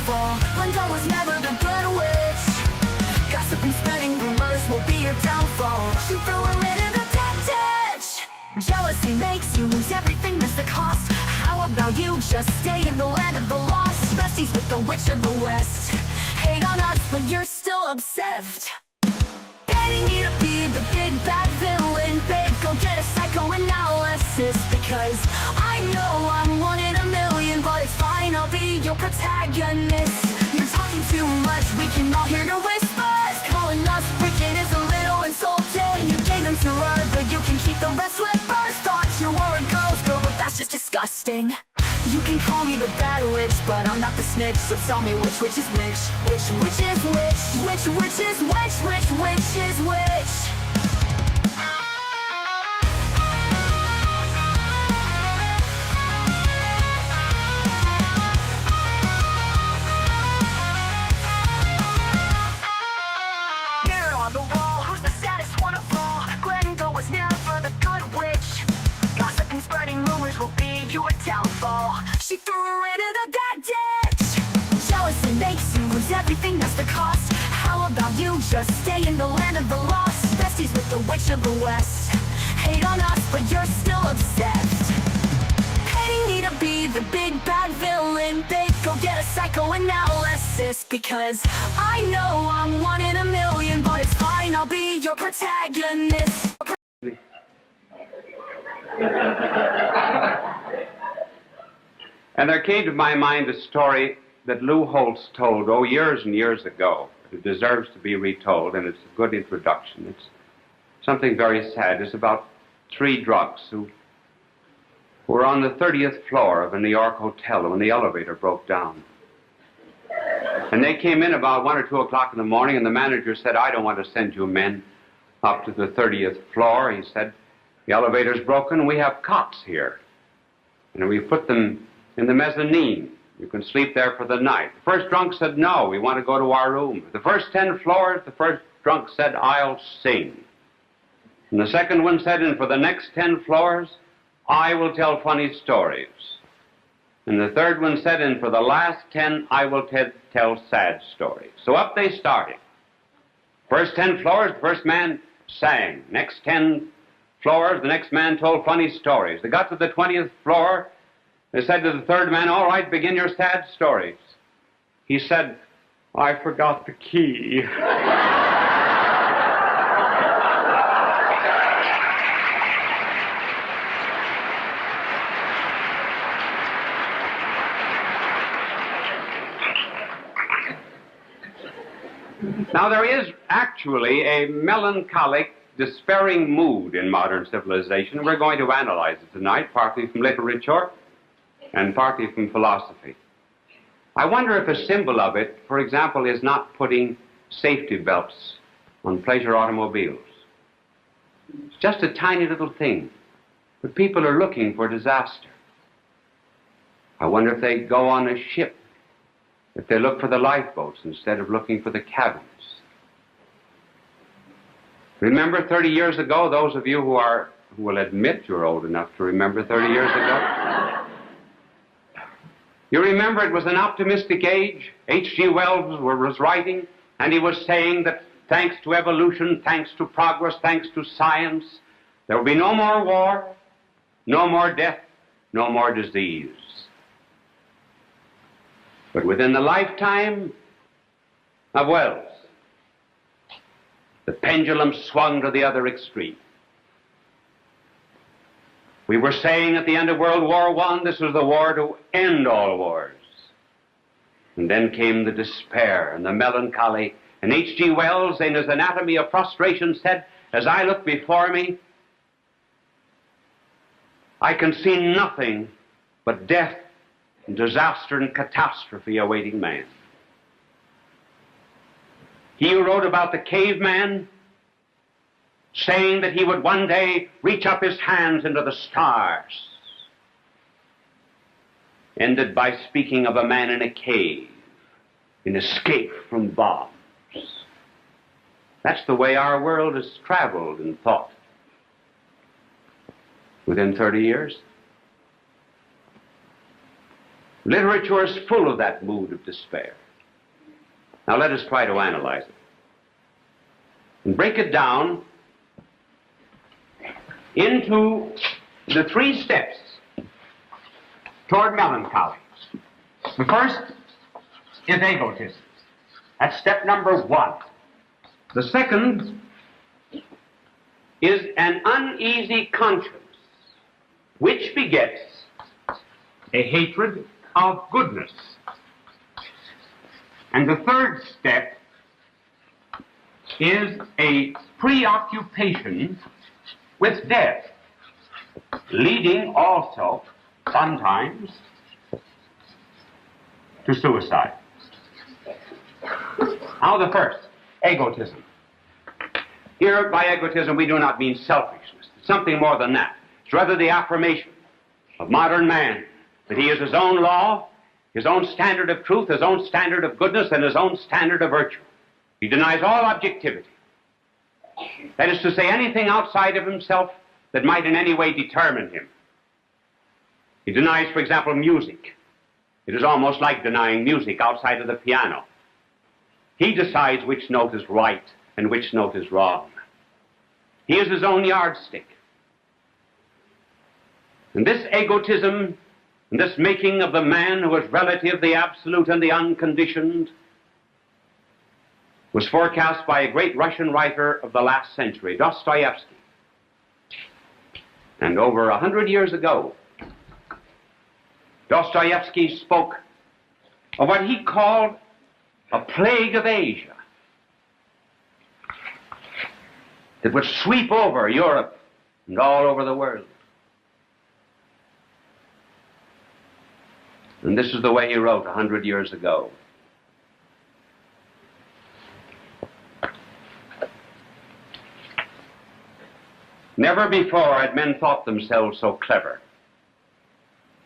downfall. Linda was never the good witch. Gossip and spreading rumors will be your downfall. She threw her into the dead ditch. Jealousy makes you lose everything, that's the cost. How about you just stay in the land of the lost? Besties with the witch of the west. Hate on us, but you're still obsessed. Getting me to be the big bad villain, babe, go get a psychoanalysis. Because I know I'm one in a million, but it's fine, I'll be your protagonist. You're talking too much, we can all hear your whispers. Calling us wicked is a little insulting. You gave them to her, but you can keep the rest with first thoughts. You're a girl's girl, but that's just disgusting. You can call me the bad witch, but I'm not the snitch. So tell me which is which? Which is which? Which is which is which? Mirror on the wall, who's the saddest one of all? Glenda was never the good witch. Gossip and spreading rumors will be your downfall. She threw her into the dead ditch. Jealousy makes you lose everything, that's the cost. How about you just stay in the land of the lost? Besties with the witch of the west. Hate on us, but you're still obsessed. Hating me to be the big bad villain, babe, go get a psychoanalysis. Because I know I'm one in a million, but it's fine, I'll be your protagonist. And there came to my mind a story that Lou Holtz told, years and years ago. It deserves to be retold, and it's a good introduction. It's something very sad. It's about 3 drunks who were on the 30th floor of a New York hotel when the elevator broke down. And they came in about 1 or 2 o'clock in the morning, and the manager said, "I don't want to send you men up to the 30th floor." He said, "The elevator's broken, we have cots here. And we put them in the mezzanine. You can sleep there for the night." The first drunk said, "No, we want to go to our room." The first 10 floors, the first drunk said, "I'll sing." And the second one said, "And for the next 10 floors, I will tell funny stories." And the third one said, "And for the last 10, I will tell sad stories." So up they started. First 10 floors, the first man sang. Next 10 floors, the next man told funny stories. They got to the 20th floor. They said to the third man, "All right, begin your sad stories." He said, "I forgot the key." Now, there is actually a melancholic, despairing mood in modern civilization. We're going to analyze it tonight, partly from literature and partly from philosophy. I wonder if a symbol of it, for example, is not putting safety belts on pleasure automobiles. It's just a tiny little thing, but people are looking for disaster. I wonder if they go on a ship, if they look for the lifeboats instead of looking for the cabins. Remember 30 years ago, those of you who will admit you're old enough to remember 30 years ago? You remember it was an optimistic age. H.G. Wells was writing, and he was saying that thanks to evolution, thanks to progress, thanks to science, there will be no more war, no more death, no more disease. But within the lifetime of Wells, the pendulum swung to the other extreme. We were saying at the end of World War I, this was the war to end all wars. And then came the despair and the melancholy. And H.G. Wells, in his Anatomy of Frustration, said, "As I look before me, I can see nothing but death and disaster and catastrophe awaiting man." He who wrote about the caveman, saying that he would one day reach up his hands into the stars, ended by speaking of a man in a cave, in escape from bombs. That's the way our world has traveled in thought within 30 years. Literature is full of that mood of despair. Now let us try to analyze it and break it down into the 3 steps toward melancholy. The first is egotism. That's step number 1. The second is an uneasy conscience, which begets a hatred of goodness. And the third step is a preoccupation with death, leading also sometimes to suicide. Now the first, egotism. Here, by egotism, we do not mean selfishness. It's something more than that. It's rather the affirmation of modern man that he is his own law, his own standard of truth, his own standard of goodness, and his own standard of virtue. He denies all objectivity. That is to say, anything outside of himself that might in any way determine him. He denies, for example, music. It is almost like denying music outside of the piano. He decides which note is right and which note is wrong. He is his own yardstick. And this egotism and this making of the man who is relative, the absolute, and the unconditioned was forecast by a great Russian writer of the last century, Dostoevsky. And over 100 years ago, Dostoevsky spoke of what he called a plague of Asia that would sweep over Europe and all over the world. And this is the way he wrote 100 years ago. Never before had men thought themselves so clever.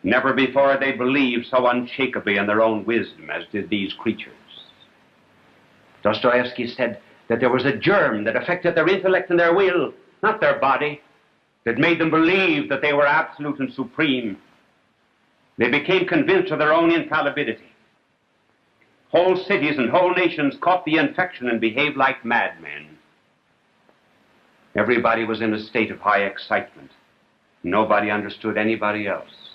Never before had they believed so unshakably in their own wisdom as did these creatures. Dostoevsky said that there was a germ that affected their intellect and their will, not their body, that made them believe that they were absolute and supreme. They became convinced of their own infallibility. Whole cities and whole nations caught the infection and behaved like madmen. Everybody was in a state of high excitement. Nobody understood anybody else.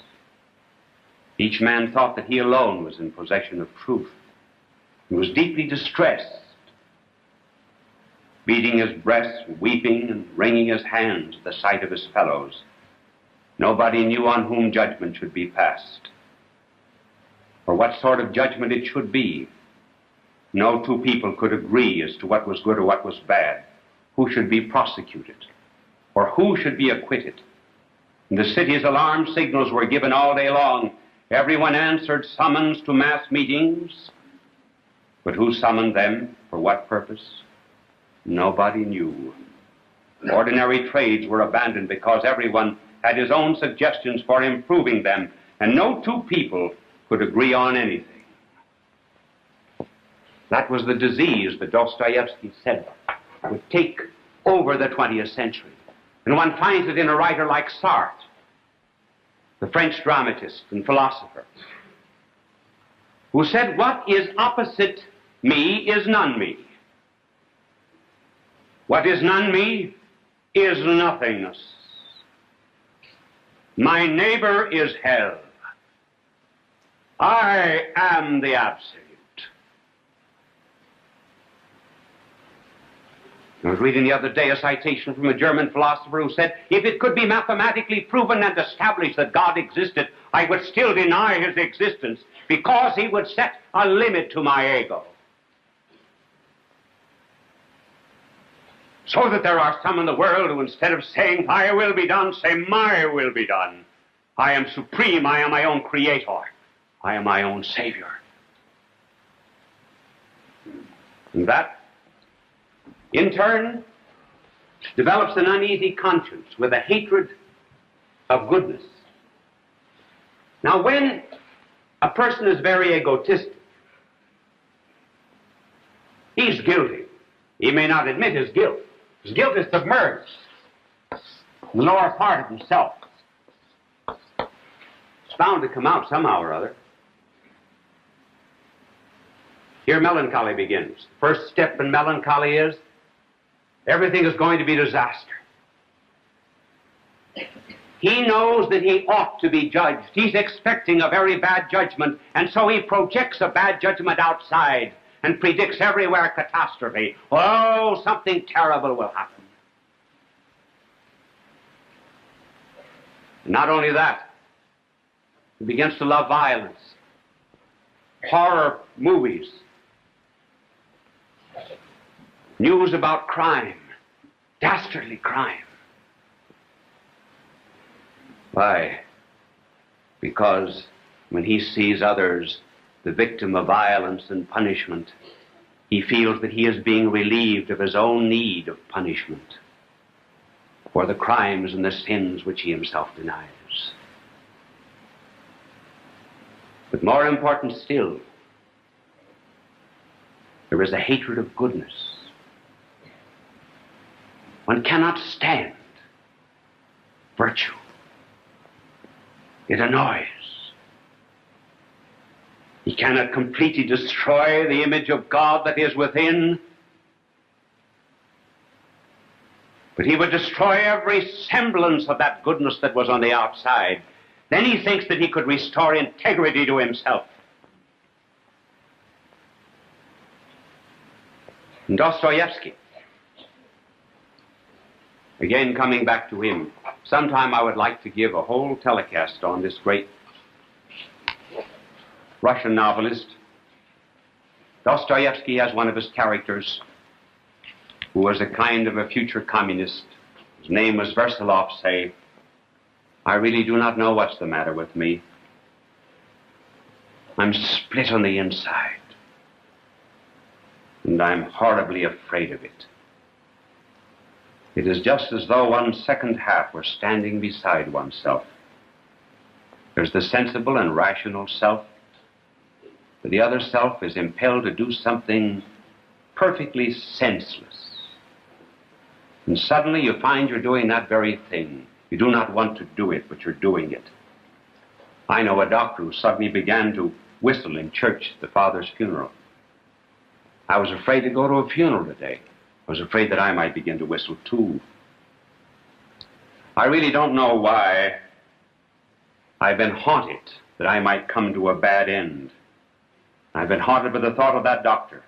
Each man thought that he alone was in possession of truth. He was deeply distressed, beating his breast, weeping, and wringing his hands at the sight of his fellows. Nobody knew on whom judgment should be passed, or what sort of judgment it should be. No 2 people could agree as to what was good or what was bad, who should be prosecuted, or who should be acquitted. In the city's alarm signals were given all day long. Everyone answered summons to mass meetings. But who summoned them? For what purpose? Nobody knew. Ordinary trades were abandoned because everyone had his own suggestions for improving them, and no 2 people could agree on anything. That was the disease that Dostoevsky said would take over the 20th century. And one finds it in a writer like Sartre, the French dramatist and philosopher, who said, "What is opposite me is none-me. What is none-me is nothingness. My neighbor is hell. I am the absolute." I was reading the other day a citation from a German philosopher who said, "If it could be mathematically proven and established that God existed, I would still deny his existence because he would set a limit to my ego." So that there are some in the world who, instead of saying, "Thy will be done," say, "My will be done. I am supreme. I am my own creator. I am my own savior." And that, in turn, develops an uneasy conscience with a hatred of goodness. Now, when a person is very egotistic, he's guilty. He may not admit his guilt. His guilt is submerged in the lower part of himself. It's bound to come out somehow or other. Here melancholy begins. First step in melancholy is everything is going to be disaster. He knows that he ought to be judged. He's expecting a very bad judgment, and so he projects a bad judgment outside and predicts everywhere catastrophe. Oh, something terrible will happen. Not only that, he begins to love violence, horror movies, news about crime, dastardly crime. Why? Because when he sees others the victim of violence and punishment, he feels that he is being relieved of his own need of punishment for the crimes and the sins which he himself denies. But more important still, there is a hatred of goodness. One cannot stand virtue. It annoys. He cannot completely destroy the image of God that is within, but he would destroy every semblance of that goodness that was on the outside. Then he thinks that he could restore integrity to himself. And Dostoevsky, again coming back to him, sometime I would like to give a whole telecast on this great Russian novelist. Dostoevsky has one of his characters who was a kind of a future communist. His name was Versilov, say, "I really do not know what's the matter with me. I'm split on the inside, and I'm horribly afraid of it. It is just as though one's second half were standing beside oneself. There's the sensible and rational self, but the other self is impelled to do something perfectly senseless. And suddenly you find you're doing that very thing. You do not want to do it, but you're doing it. I know a doctor who suddenly began to whistle in church at the father's funeral. I was afraid to go to a funeral today. I was afraid that I might begin to whistle too. I really don't know why I've been haunted that I might come to a bad end. I've been haunted with the thought of that doctor.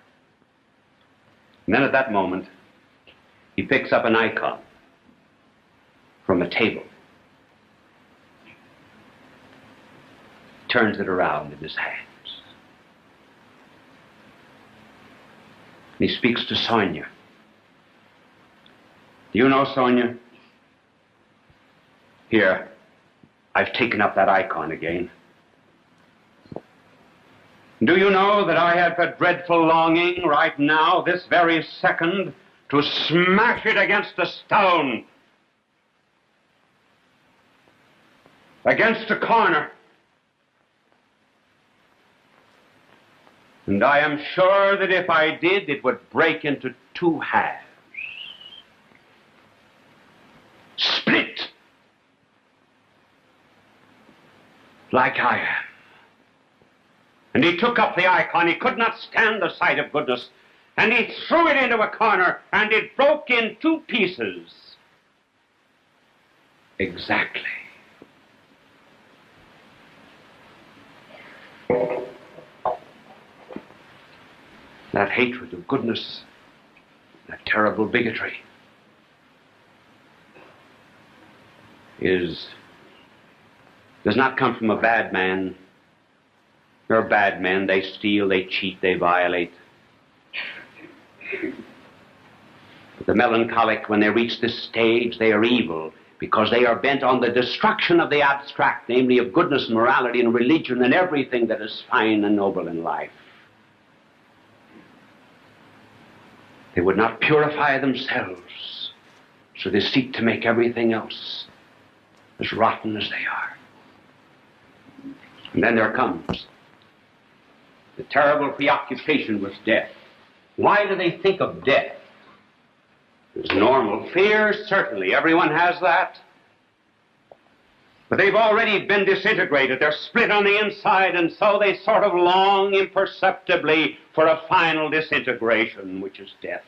And then at that moment, he picks up an icon from a table, turns it around in his hands. He speaks to Sonia. Do you know Sonia? Here, I've taken up that icon again. Do you know that I have a dreadful longing right now, this very second, to smash it against a stone, against a corner? And I am sure that if I did, it would break into two halves. Split. Like I am. And he took up the icon. He could not stand the sight of goodness. And he threw it into a corner, and it broke in two pieces. Exactly. That hatred of goodness, that terrible bigotry, does not come from a bad man. There are bad men. They steal, they cheat, they violate. But the melancholic, when they reach this stage, they are evil because they are bent on the destruction of the abstract, namely of goodness and morality and religion and everything that is fine and noble in life. They would not purify themselves, so they seek to make everything else as rotten as they are. And then there comes the terrible preoccupation with death. Why do they think of death? There's normal fear, certainly. Everyone has that. But they've already been disintegrated. They're split on the inside, and so they sort of long imperceptibly for a final disintegration, which is death.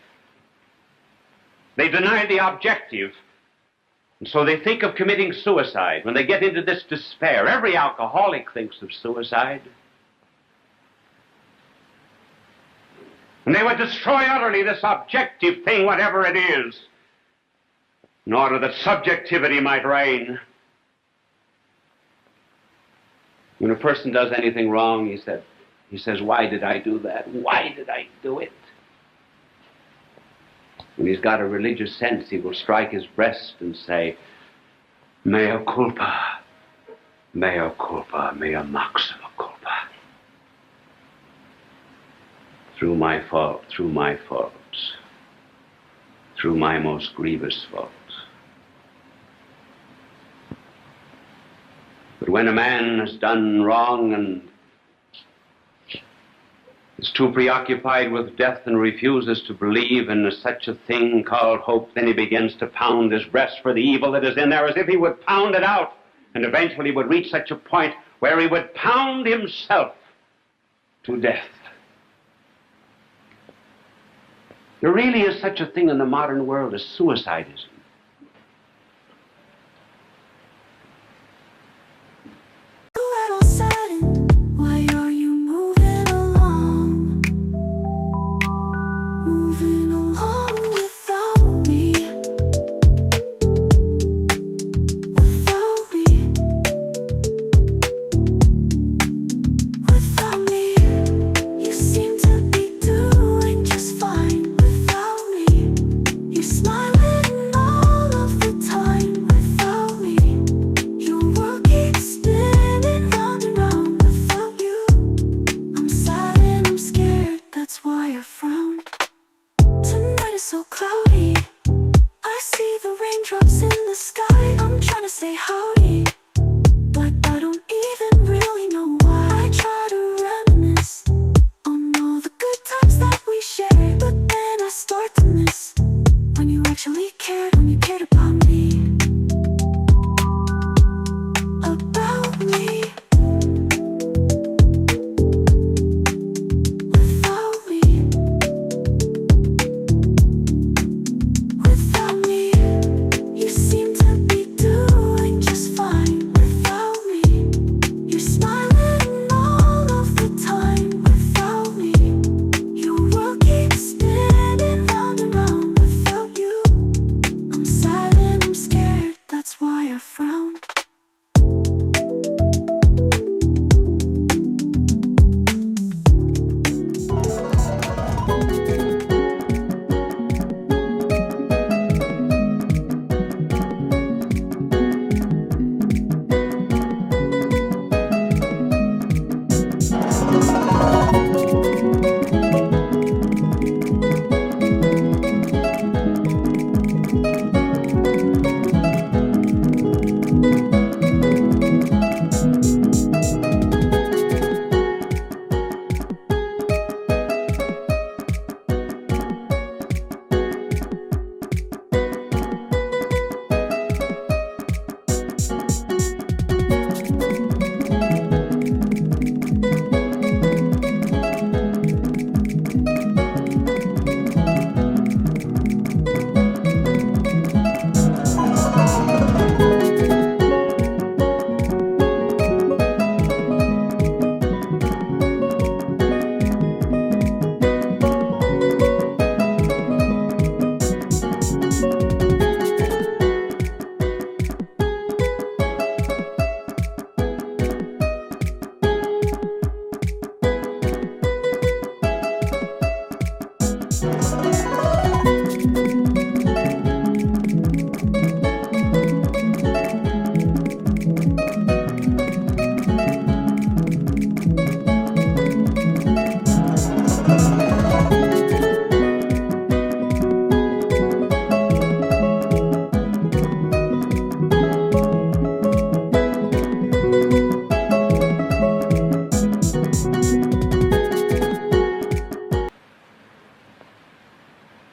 They deny the objective, and so they think of committing suicide. When they get into this despair, every alcoholic thinks of suicide. And they would destroy utterly this objective thing, whatever it is, in order that subjectivity might reign. When a person does anything wrong, he says, why did I do that? Why did I do it? When he's got a religious sense, he will strike his breast and say, mea culpa, mea maxima culpa. Through my fault, through my faults, through my most grievous faults. But when a man has done wrong and is too preoccupied with death and refuses to believe in such a thing called hope, then he begins to pound his breast for the evil that is in there as if he would pound it out, and eventually would reach such a point where he would pound himself to death. There really is such a thing in the modern world as suicidism.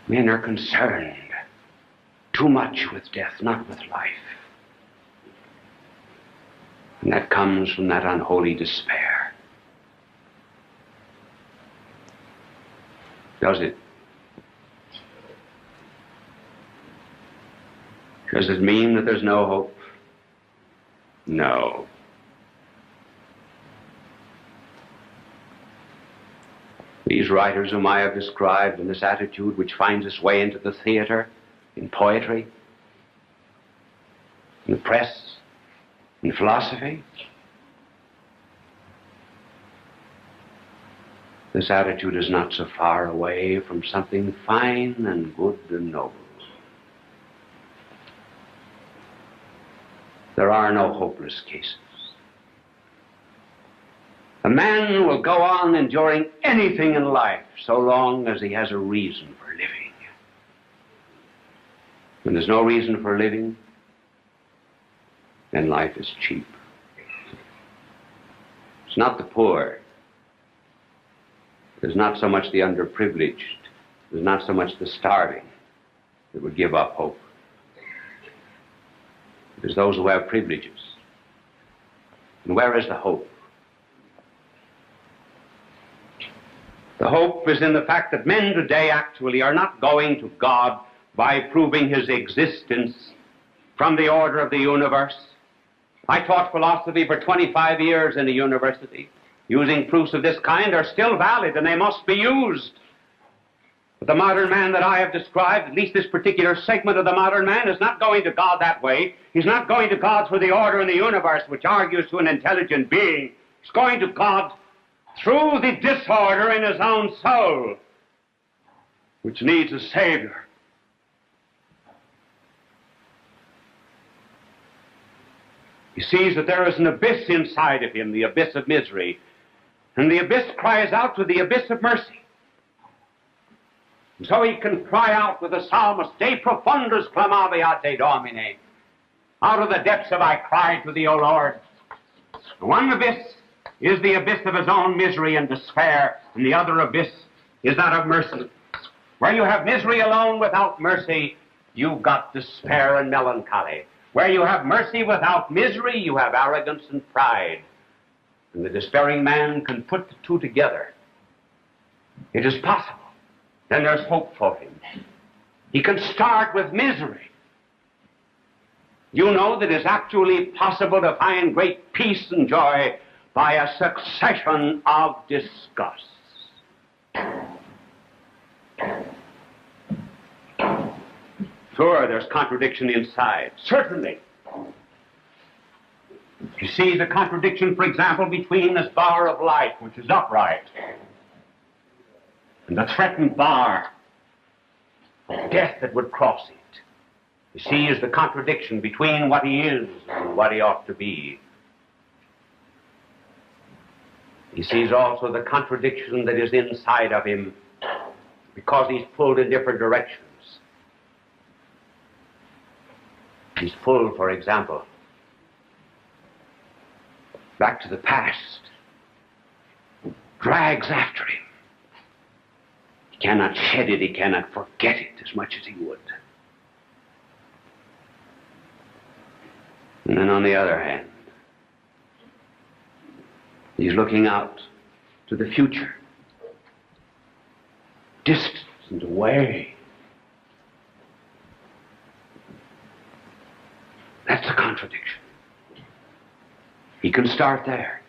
Men are concerned too much with death, not with life. And that comes from that unholy despair. Does it? Does it mean that there's no hope? No. These writers whom I have described in this attitude which finds its way into the theater, in poetry, in the press, in philosophy, this attitude is not so far away from something fine and good and noble. There are no hopeless cases. A man will go on enduring anything in life so long as he has a reason for living. When there's no reason for living, then life is cheap. It's not the poor. There's not so much the underprivileged. There's not so much the starving that would give up hope. There's those who have privileges. And where is the hope? The hope is in the fact that men today actually are not going to God by proving his existence from the order of the universe. I taught philosophy for 25 years in a university. Using proofs of this kind are still valid, and they must be used. But the modern man that I have described, at least this particular segment of the modern man, is not going to God that way. He's not going to God through the order in the universe, which argues to an intelligent being. He's going to God through the disorder in his own soul, which needs a Savior. He sees that there is an abyss inside of him, the abyss of misery, and the abyss cries out to the abyss of mercy. And so he can cry out with the psalmist, De profundus clamavi te Domine. Out of the depths have I cried to thee, O Lord. One abyss is the abyss of his own misery and despair, and the other abyss is that of mercy. Where you have misery alone without mercy, you've got despair and melancholy. Where you have mercy without misery, you have arrogance and pride. And the despairing man can put the two together. It is possible. Then there's hope for him. He can start with misery. You know that it's actually possible to find great peace and joy by a succession of disgusts. Sure, there's contradiction inside. Certainly. You see the contradiction, for example, between this bar of life, which is upright, and the threatened bar of death that would cross it. You see, is the contradiction between what he is and what he ought to be. He sees also the contradiction that is inside of him because he's pulled in different directions. He's pulled, for example, back to the past, drags after him. He cannot shed it, he cannot forget it as much as he would. And then on the other hand, he's looking out to the future, distant and away. That's a contradiction. He can start there.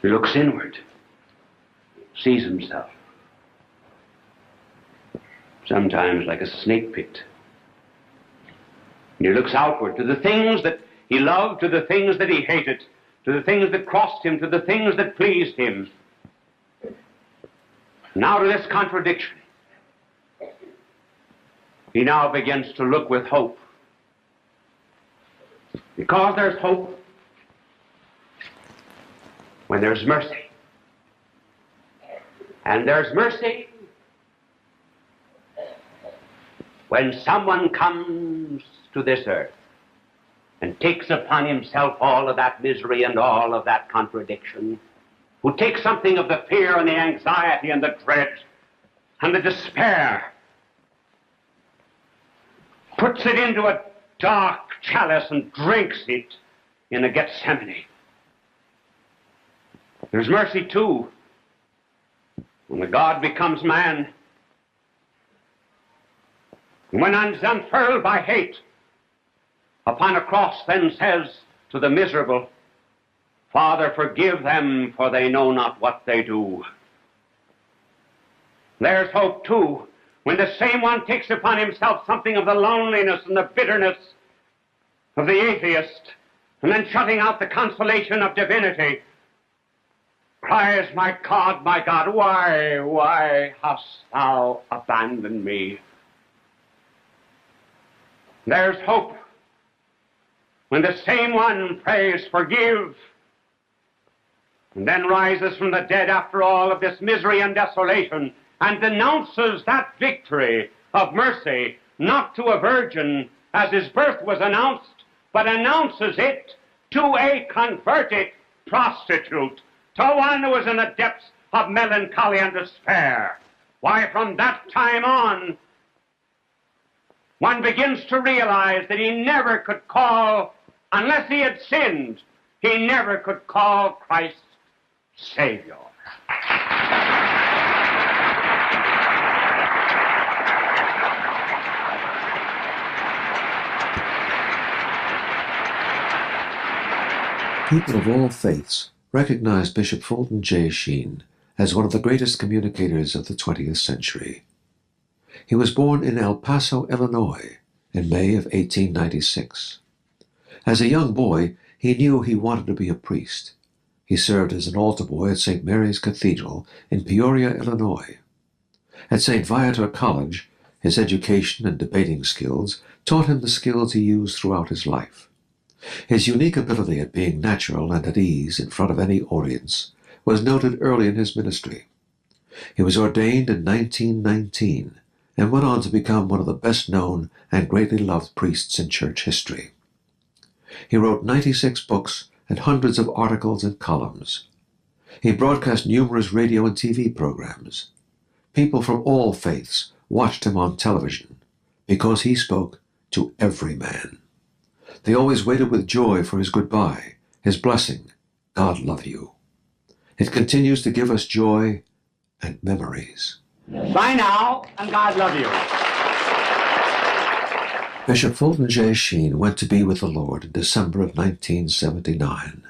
He looks inward, sees himself, sometimes like a snake pit. And he looks outward to the things that he loved, to the things that he hated, to the things that crossed him, to the things that pleased him. Now to this contradiction, he now begins to look with hope. Because there's hope when there's mercy. And there's mercy when someone comes to this earth and takes upon himself all of that misery and all of that contradiction, who takes something of the fear and the anxiety and the dread and the despair, puts it into a dark chalice and drinks it, in a Gethsemane. There's mercy, too, when the God becomes man. When he's unfurled by hate, upon a cross then says to the miserable, Father, forgive them, for they know not what they do. There's hope, too, when the same one takes upon himself something of the loneliness and the bitterness of the atheist, and then shutting out the consolation of divinity, cries, my God, why hast thou abandoned me? There's hope when the same one prays, forgive, and then rises from the dead after all of this misery and desolation and denounces that victory of mercy, not to a virgin as his birth was announced, but announces it to a converted prostitute, to one who was in the depths of melancholy and despair. Why, from that time on, one begins to realize that he never could call, unless he had sinned, he never could call Christ Savior. People of all faiths recognize Bishop Fulton J. Sheen as one of the greatest communicators of the 20th century. He was born in El Paso, Illinois, in May of 1896. As a young boy, he knew he wanted to be a priest. He served as an altar boy at St. Mary's Cathedral in Peoria, Illinois. At St. Viator College, his education and debating skills taught him the skills he used throughout his life. His unique ability at being natural and at ease in front of any audience was noted early in his ministry. He was ordained in 1919 and went on to become one of the best-known and greatly loved priests in church history. He wrote 96 books and hundreds of articles and columns. He broadcast numerous radio and TV programs. People from all faiths watched him on television because he spoke to every man. They always waited with joy for his goodbye, his blessing, God love you. It continues to give us joy and memories. Bye now, and God love you. Bishop Fulton J. Sheen went to be with the Lord in December of 1979.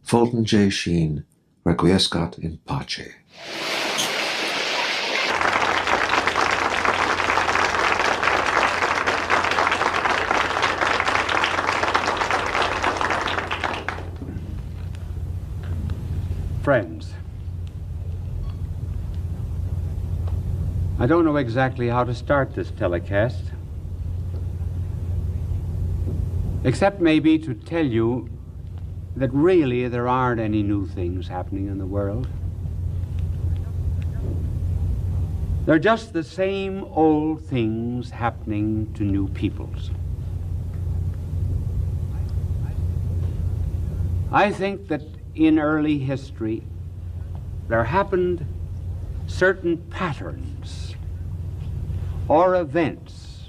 Fulton J. Sheen, requiescat in pace. Friends, I don't know exactly how to start this telecast, except maybe to tell you that really there aren't any new things happening in the world. They're just the same old things happening to new peoples. I think that in early history, there happened certain patterns or events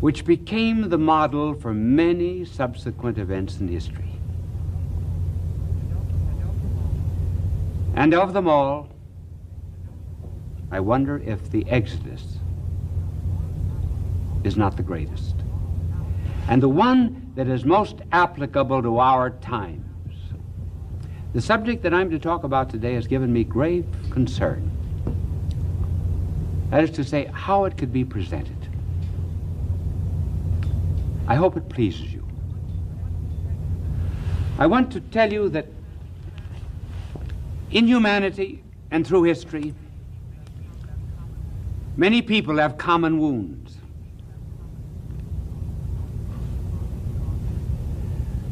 which became the model for many subsequent events in history. And of them all, I wonder if the Exodus is not the greatest, and the one that is most applicable to our times. The subject that I'm to talk about today has given me grave concern. That is to say, how it could be presented. I hope it pleases you. I want to tell you that in humanity and through history, many people have common wounds.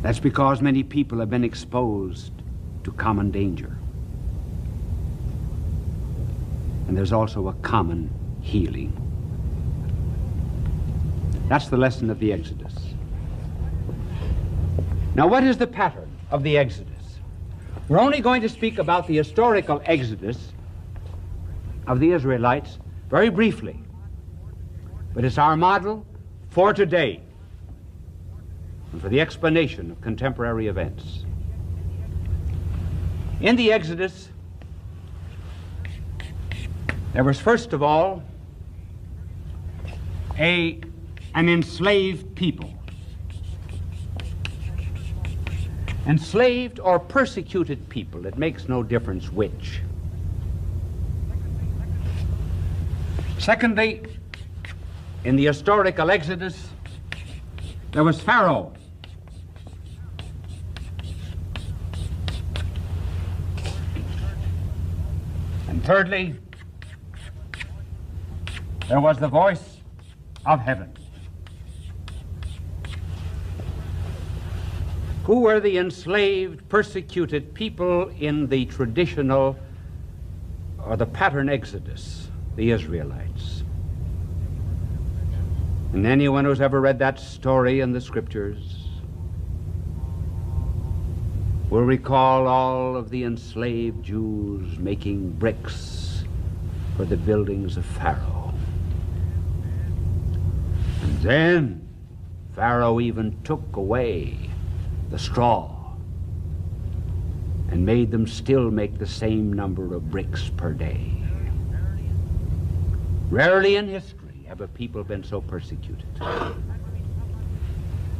That's because many people have been exposed to common danger. And there's also a common healing. That's the lesson of the Exodus. Now, what is the pattern of the Exodus? We're only going to speak about the historical Exodus of the Israelites very briefly, but it's our model for today. and for the explanation of contemporary events. In the Exodus, there was first of all an enslaved people. Enslaved or persecuted people, it makes no difference which. Secondly, in the historical Exodus, there was Pharaoh. And thirdly, there was the voice of heaven. Who were the enslaved, persecuted people in the traditional or the pattern Exodus? The Israelites. And anyone who's ever read that story in the scriptures will recall all of the enslaved Jews making bricks for the buildings of Pharaoh. And then Pharaoh even took away the straw and made them still make the same number of bricks per day. Rarely in history have a people been so persecuted.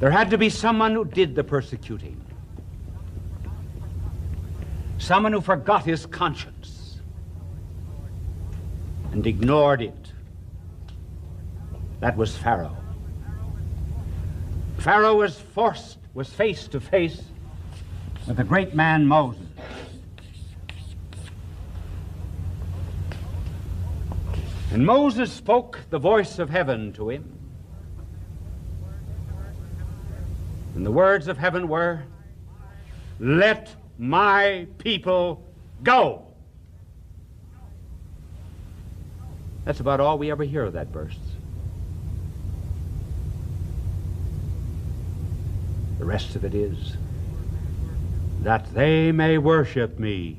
There had to be someone who did the persecuting. Someone who forgot his conscience and ignored it. That was Pharaoh. Pharaoh was face to face with the great man Moses. And Moses spoke the voice of heaven to him. And the words of heaven were, "Let my people go." That's about all we ever hear of that verse. The rest of it is, "That they may worship me."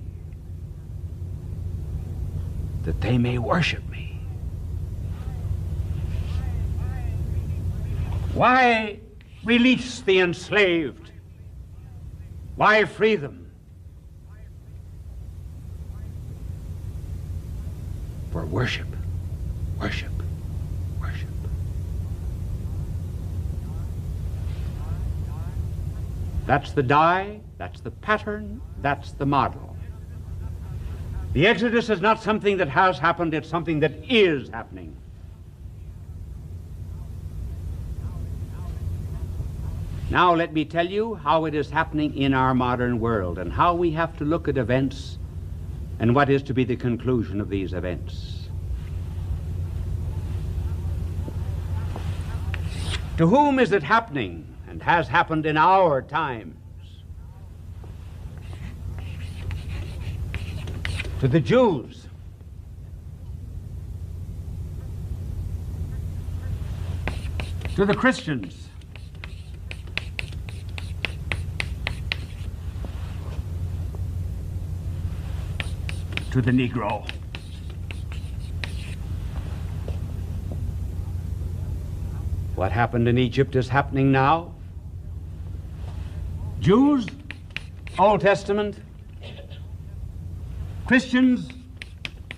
That they may worship me. Why release the enslaved? Why free them? For worship, worship, worship. That's the die, that's the pattern, that's the model. The Exodus is not something that has happened, it's something that is happening. Now let me tell you how it is happening in our modern world and how we have to look at events and what is to be the conclusion of these events. To whom is it happening and has happened in our times? To the Jews. To the Christians. To the Negro. What happened in Egypt is happening now. Jews, Old Testament. Christians,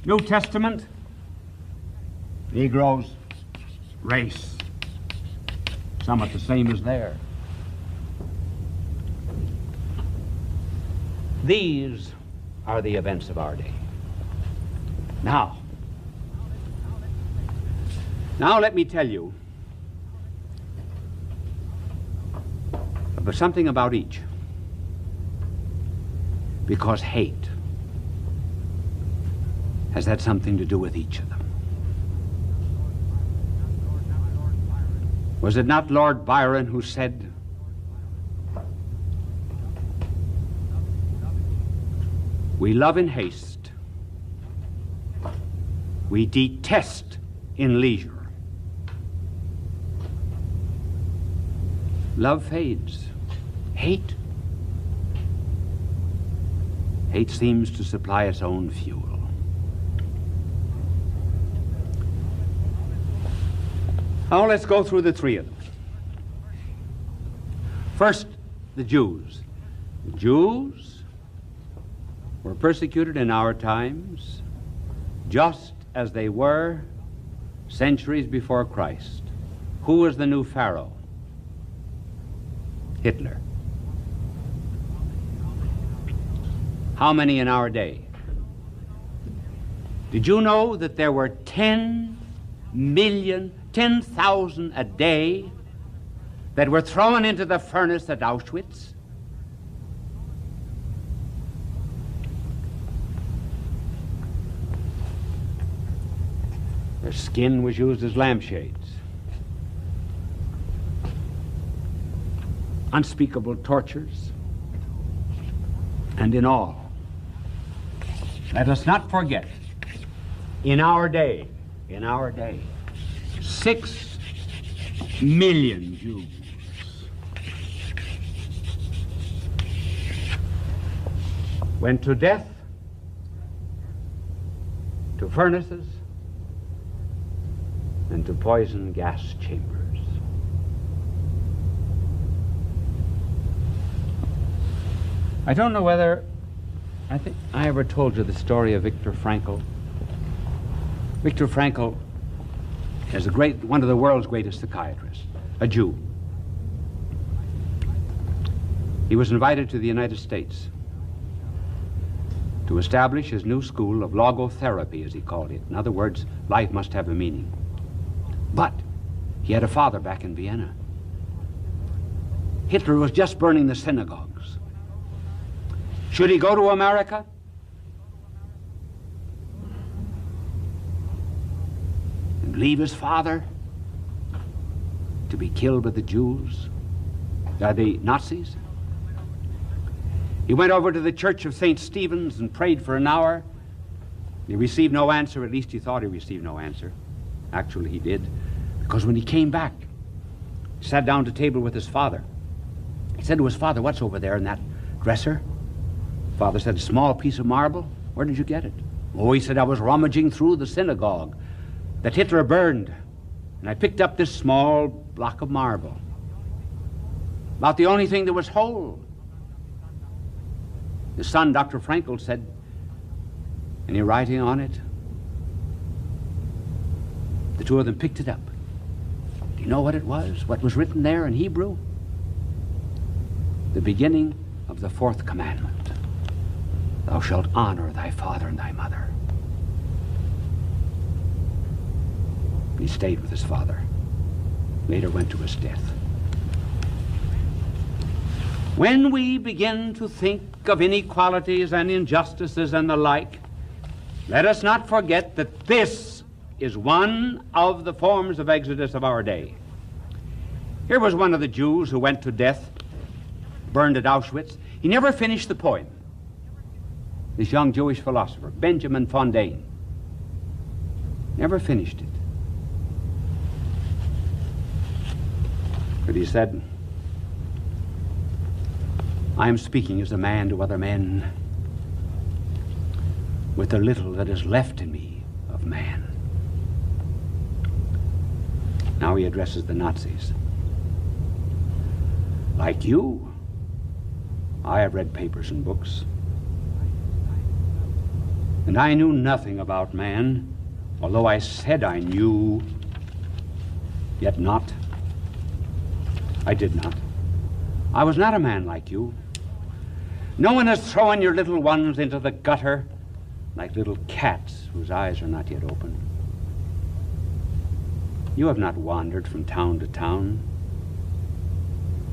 New Testament. Negroes, race. Somewhat the same as there. These are the events of our day. Now let me tell you something about each. Because hate has had something to do with each of them. Was it not Lord Byron who said, "We love in haste, we detest in leisure." Love fades. Hate seems to supply its own fuel. Now let's go through the three of them. First, the Jews. The Jews were persecuted in our times just as they were centuries before Christ. Who was the new Pharaoh? Hitler. How many in our day? Did you know that there were 10,000 a day that were thrown into the furnace at Auschwitz? Their skin was used as lampshades. Unspeakable tortures. And in all, let us not forget, in our day, 6 million Jews went to death, to furnaces, and to poison gas chambers. I don't know whether I ever told you the story of Viktor Frankl. Viktor Frankl is one of the world's greatest psychiatrists, a Jew. He was invited to the United States to establish his new school of logotherapy, as he called it. In other words, life must have a meaning. But he had a father back in Vienna. Hitler was just burning the synagogues. Should he go to America? And leave his father to be killed by the Jews, the Nazis? He went over to the Church of St. Stephen's and prayed for an hour. He received no answer. At least he thought he received no answer. Actually, he did. Because when he came back, he sat down to table with his father. He said to his father, "What's over there in that dresser?" Father said, "A small piece of marble." "Where did you get it?" "Oh," he said, "I was rummaging through the synagogue that Hitler burned, and I picked up this small block of marble. About the only thing that was whole." His son, Dr. Frankl, said, "Any writing on it?" The two of them picked it up. Do you know what it was? What was written there in Hebrew? The beginning of the 4th commandment. Thou shalt honor thy father and thy mother. He stayed with his father. Later went to his death. When we begin to think of inequalities and injustices and the like, let us not forget that this is one of the forms of exodus of our day. Here was one of the Jews who went to death, burned at Auschwitz. He never finished the poem. This young Jewish philosopher, Benjamin Fontaine, never finished it. But he said, "I am speaking as a man to other men with the little that is left in me of man." Now he addresses the Nazis. Like you, I have read papers and books. And I knew nothing about man, although I said I knew, yet not. I did not. I was not a man like you. No one has thrown your little ones into the gutter like little cats whose eyes are not yet open. You have not wandered from town to town,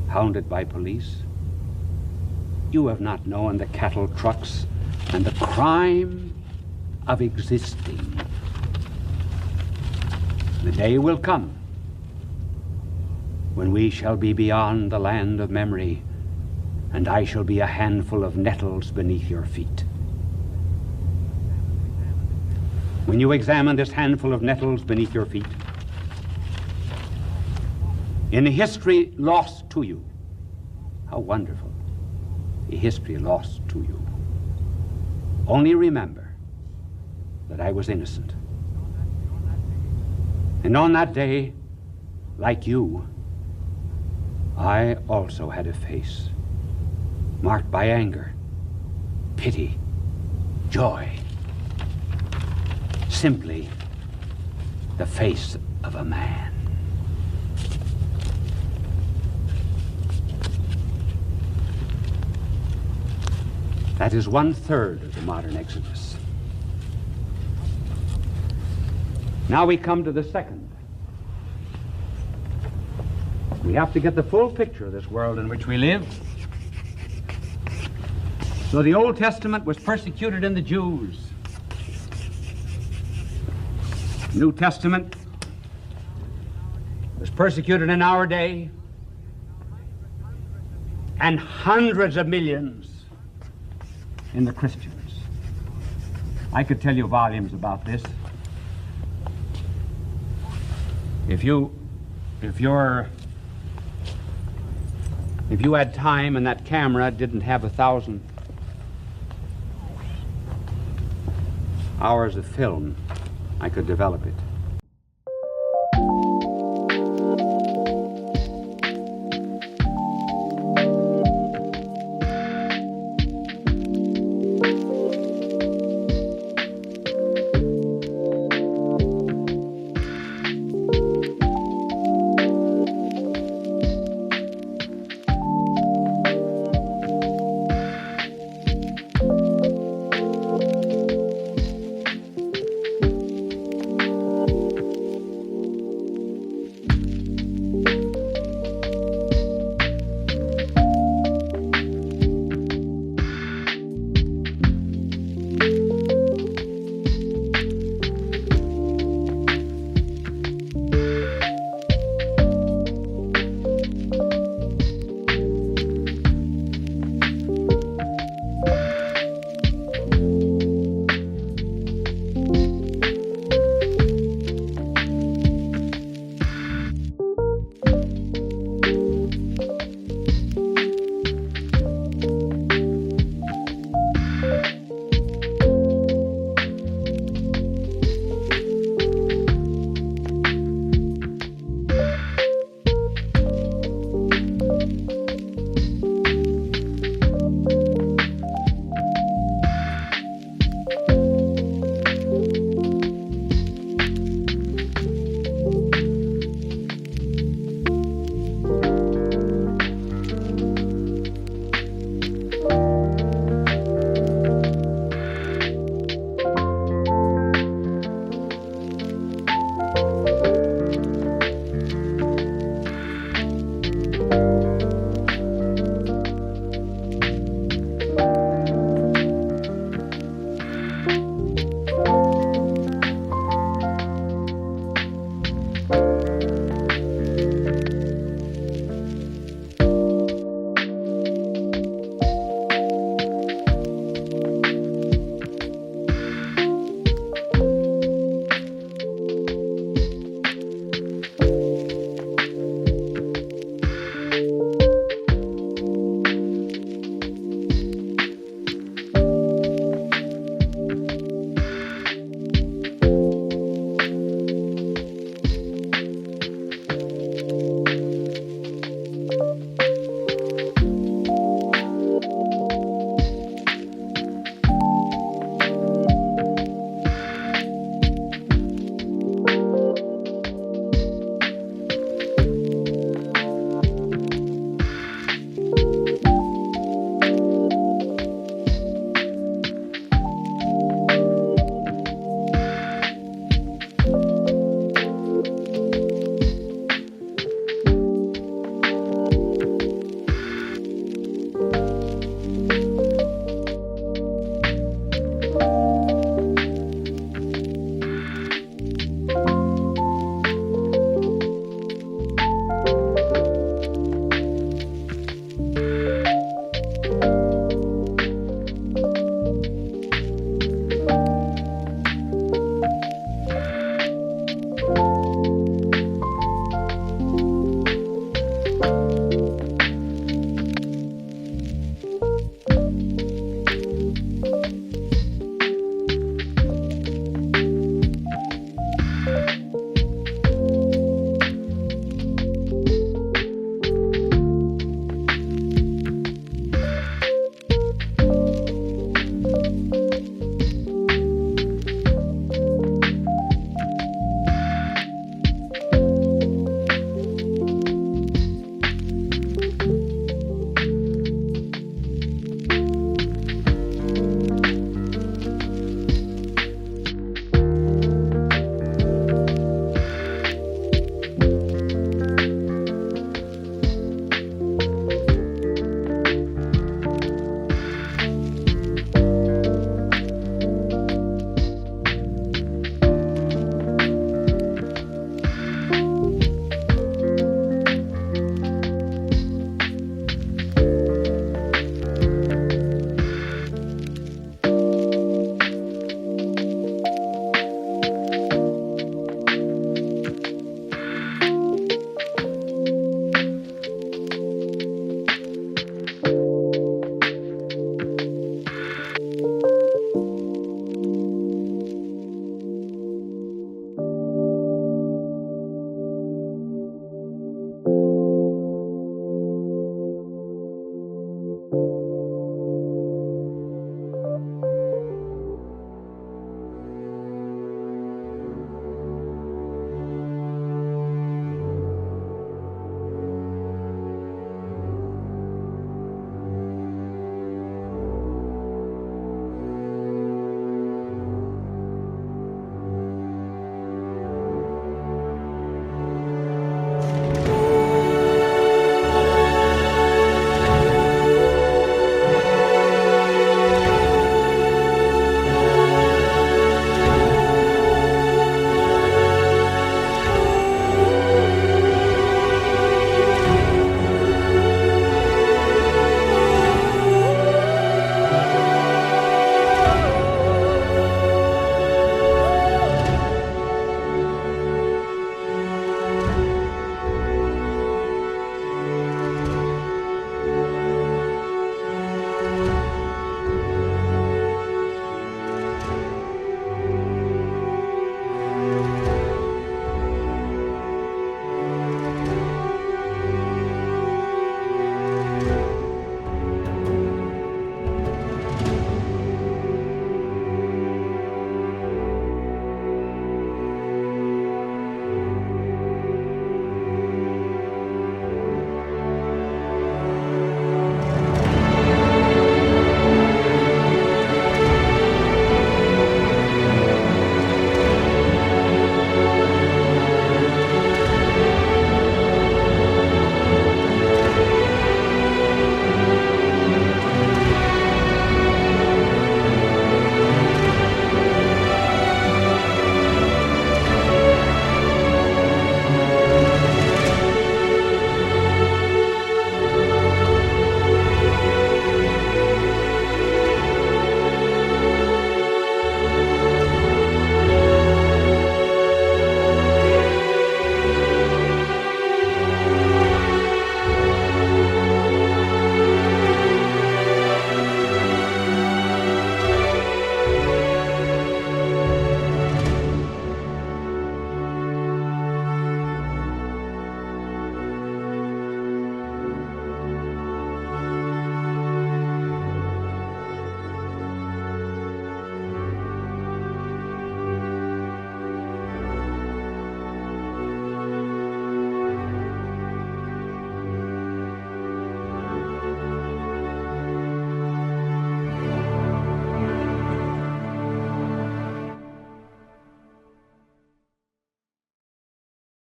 hounded by police. You have not known the cattle trucks and the crime of existing. The day will come when we shall be beyond the land of memory, and I shall be a handful of nettles beneath your feet. When you examine this handful of nettles beneath your feet, in a history lost to you, how wonderful, a history lost to you, only remember that I was innocent. And on that day, like you, I also had a face marked by anger, pity, joy. Simply the face of a man. That is 1/3 of the modern Exodus. Now we come to the second. We have to get the full picture of this world in which we live. So the Old Testament was persecuted in the Jews. New Testament was persecuted in our day, and hundreds of millions in the Christians. I could tell you volumes about this. If you had time and that camera didn't have 1,000 hours of film, I could develop it.